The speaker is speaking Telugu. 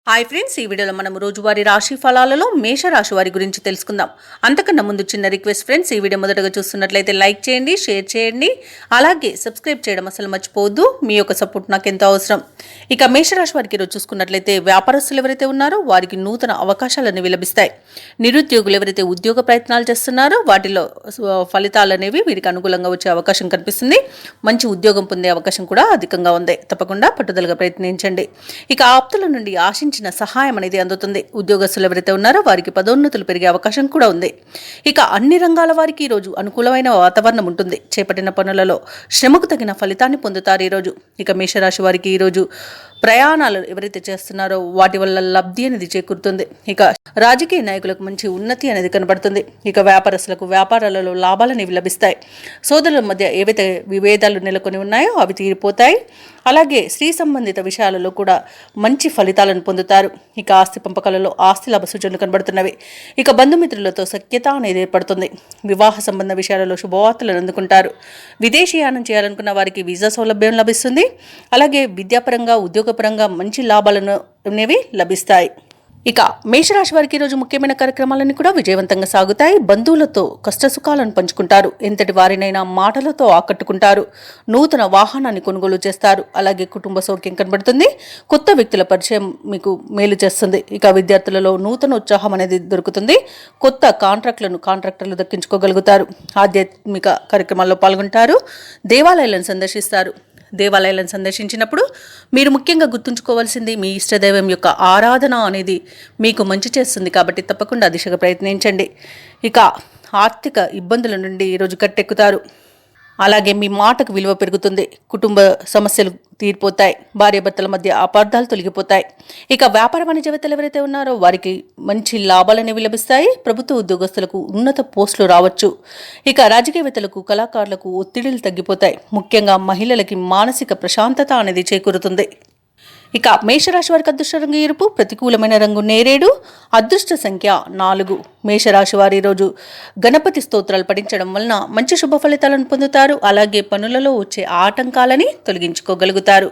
హాయ్ ఫ్రెండ్స్, ఈ వీడియోలో మనం రోజువారీ రాశి ఫలాలలో మేషరాశి వారి గురించి తెలుసుకుందాం. అంతకన్నా ముందు చిన్న రిక్వెస్ట్ ఫ్రెండ్స్, ఈ వీడియో మొదటగా చూస్తున్నట్లయితే లైక్ చేయండి, షేర్ చేయండి, అలాగే సబ్స్క్రైబ్ చేయడం అసలు మర్చిపోవద్దు. మీ యొక్క సపోర్ట్ నాకు ఎంతో అవసరం. ఇక మేషరాశి వారికి ఈరోజు చూసుకున్నట్లయితే వ్యాపారస్తులు ఎవరైతే ఉన్నారో వారికి నూతన అవకాశాలు అనేవి లభిస్తాయి. నిరుద్యోగులు ఎవరైతే ఉద్యోగ ప్రయత్నాలు చేస్తున్నారో వాటిలో ఫలితాలు అనేవి వీరికి అనుకూలంగా వచ్చే అవకాశం కనిపిస్తుంది. మంచి ఉద్యోగం పొందే అవకాశం కూడా అధికంగా ఉంది. తప్పకుండా పట్టుదలగా ప్రయత్నించండి. ఇక ఆప్తుల నుండి ఆశించిన సహాయం అనేది అందుతుంది. ఉద్యోగస్తులు ఎవరైతే ఉన్నారో వారికి పదోన్నతులు పెరిగే అవకాశం కూడా ఉంది. ఇక అన్ని రంగాల వారికి ఈ రోజు అనుకూలమైన వాతావరణం ఉంటుంది. చేపట్టిన పనులలో శ్రమకు తగిన ఫలితాన్ని పొందుతారు ఈరోజు. ఇక మేషరాశి వారికి ఈరోజు ప్రయాణాలు ఎవరైతే చేస్తున్నారో వాటి వల్ల లబ్ధి అనేది చేకూరుతుంది. ఇక రాజకీయ నాయకులకు మంచి ఉన్నతి అనేది కనబడుతుంది. ఇక వ్యాపారస్తులకు వ్యాపారాలలో లాభాలు అనేవి లభిస్తాయి. సోదరుల మధ్య ఏవైతే విభేదాలు నెలకొని ఉన్నాయో అవి తీరిపోతాయి. అలాగే స్త్రీ సంబంధిత విషయాలలో కూడా మంచి ఫలితాలను పొందుతారు. ఇక ఆస్తి పంపకాలలో ఆస్తి లాభ సూచనలు కనబడుతున్నవి. ఇక బంధుమిత్రులతో సఖ్యత అనేది ఏర్పడుతుంది. వివాహ సంబంధ విషయాలలో శుభవార్తలను అందుకుంటారు. విదేశీయానం చేయాలనుకున్న వారికి వీసా సౌలభ్యం లభిస్తుంది. అలాగే విద్యాపరంగా ఉద్యోగపరంగా మంచి లాభాలను అనేవి లభిస్తాయి. ఇక మేషరాశి వారికి ఈరోజు ముఖ్యమైన కార్యక్రమాలన్నీ కూడా విజయవంతంగా సాగుతాయి. బంధువులతో కష్టసుఖాలను పంచుకుంటారు. ఎంతటి వారినైనా మాటలతో ఆకట్టుకుంటారు. నూతన వాహనాన్ని కొనుగోలు చేస్తారు. అలాగే కుటుంబ సౌఖ్యం కనబడుతుంది. కొత్త వ్యక్తుల పరిచయం మీకు మేలు చేస్తుంది. ఇక విద్యార్థులలో నూతన ఉత్సాహం అనేది దొరుకుతుంది. కొత్త కాంట్రాక్టర్లు దక్కించుకోగలుగుతారు. ఆధ్యాత్మిక కార్యక్రమాల్లో పాల్గొంటారు. దేవాలయాలను సందర్శిస్తారు. దేవాలయాలను సందర్శించినప్పుడు మీరు ముఖ్యంగా గుర్తుంచుకోవాల్సింది మీ ఇష్టదైవం యొక్క ఆరాధన అనేది మీకు మంచి చేస్తుంది. కాబట్టి తప్పకుండా దిశగా ప్రయత్నించండి. ఇక ఆర్థిక ఇబ్బందుల నుండి ఈరోజు గట్టెక్కుతారు. అలాగే మీ మాటకు విలువ పెరుగుతుంది. కుటుంబ సమస్యలు తీరిపోతాయి. భార్యాభర్తల మధ్య అపార్థాలు తొలగిపోతాయి. ఇక వ్యాపార వాణిజ్యవేత్తలు ఎవరైతే ఉన్నారో వారికి మంచి లాభాలు అనేవి లభిస్తాయి. ప్రభుత్వ ఉద్యోగస్తులకు ఉన్నత పోస్టులు రావచ్చు. ఇక రాజకీయవేత్తలకు కళాకారులకు ఒత్తిడిలు తగ్గిపోతాయి. ముఖ్యంగా మహిళలకి మానసిక ప్రశాంతత అనేది చేకూరుతుంది. ఇక మేషరాశి వారికి అదృష్ట రంగు ఎరుపు, ప్రతికూలమైన రంగు నేరేడు, అదృష్ట సంఖ్య 4. మేషరాశి వారి రోజు గణపతి స్తోత్రాలు పఠించడం వలన మంచి శుభ ఫలితాలను పొందుతారు. అలాగే పనులలో వచ్చే ఆటంకాలని తొలగించుకోగలుగుతారు.